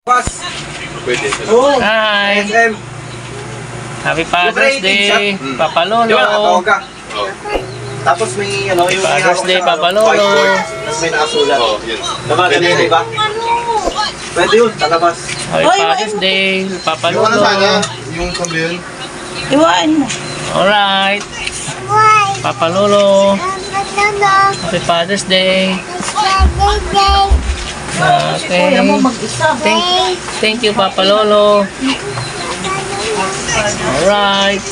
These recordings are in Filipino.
Pas. Pwede. Hi! SM. Happy Father's Day, Papa Lolo! Di ba nakatawag ka? Tapos may ano, yung Father's Day, Papa Lolo! Tapos may nakasulat. Yun. Pwede yun, diba? Pwede yun, talabas. Happy Father's Day, Papa Yung ano Lolo! sana, yung kambiyon. Iwan mo. Alright! Papa Lolo! Happy Father's Day! Okay. Thank you, Papa Lolo! Alright!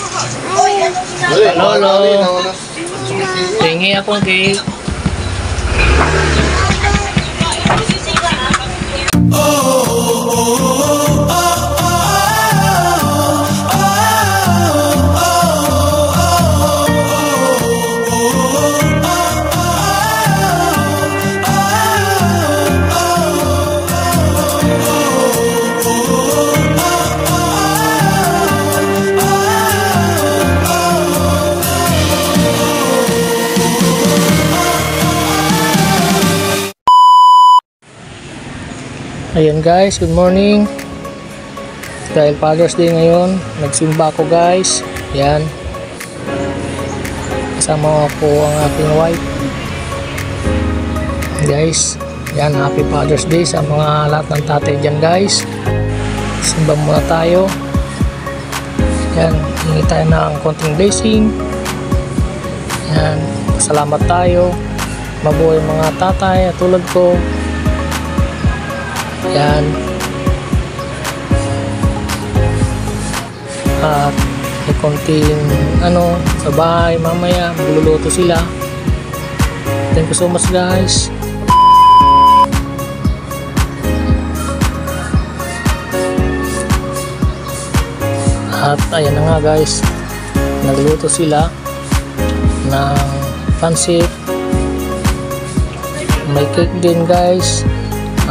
Papa Lolo! Tingi akong cake! Ayan guys, good morning. Dahil Father's Day ngayon, nagsimba ako guys. Ayan. Kasama ko ang aking wife. Guys, ayan, happy Father's Day sa mga lahat ng tatay dyan guys. Simba muna tayo. Ayan, hingi tayo ng konting blessing. Ayan, salamat tayo. Mabuhay mga tatay at tulad ko. Yan. At may konting ano sa bahay mamaya magluluto sila. Thank you so much guys. At ayan na nga guys, nagluto sila ng pansit, may cake din guys,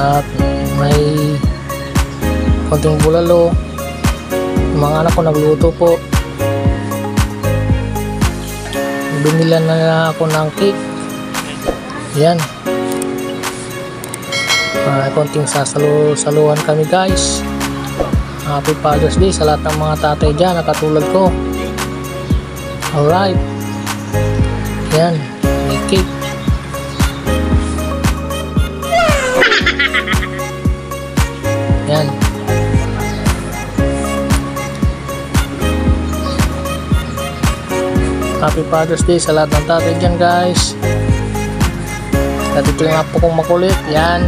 at may konting bulalo. Mga anak ko nagluto po. Binilan na ako ng cake. Yan. Konting saluhan kami guys. Happy Father's Day sa lahat ng mga tatay dyan na katulad ko. Alright. Yan. May cake. Yan. Happy Father's Day sa lahat ng tatay dyan guys. At ito yung apo kong makulit. Yan.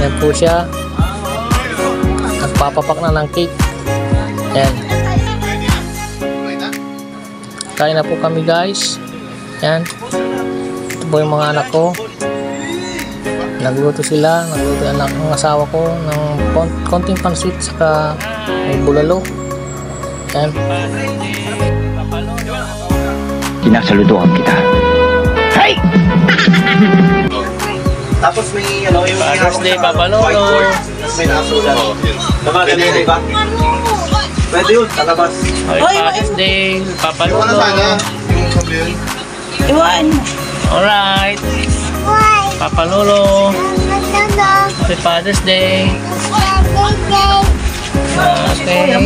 Yan po siya. At papapak na ng cake. Yan. Kain na po kami guys. Yan. Ito po yung mga anak ko. Nagluto sila. Nagluto ang asawa ko ng konting pansit saka may bulalo. Yan. Sinasaludoan kita. Hey! Tapos may ano, yung Father's Day, Papa Lolo! Tapos may nakasulat. Pwede yun, diba? Pwede yun, talabas. Happy Father's Day, Papa Yung ano Lolo! sana, yung kambiyon. Iwan mo. Alright! Papa Lolo! Happy Father's Day! Okay.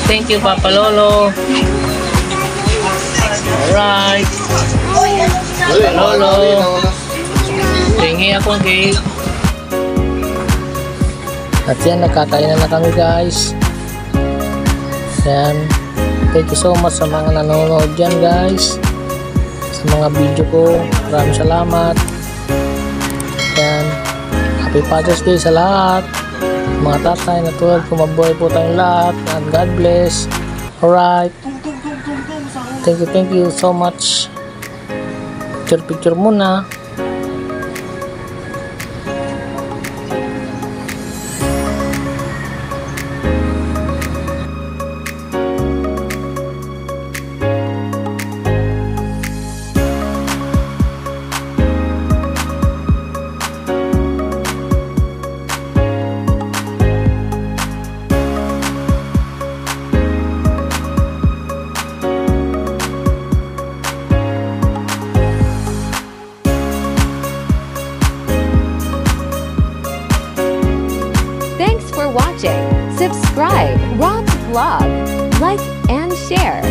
Thank you, Papa Lolo! Alright! Papa Lolo! Tingi akong cake! At yan, nagkakainan na kami guys. Yan. Thank you so much sa mga nanonood dyan guys. Sa mga video ko. Maraming salamat. Yan. Happy Father's Day sa lahat. Mga tatay na tulad ko, mabuhay po tayong lahat. And God bless. Alright. Thank you so much. Picture muna. for watching. Subscribe Rob's Vlog. Like and share.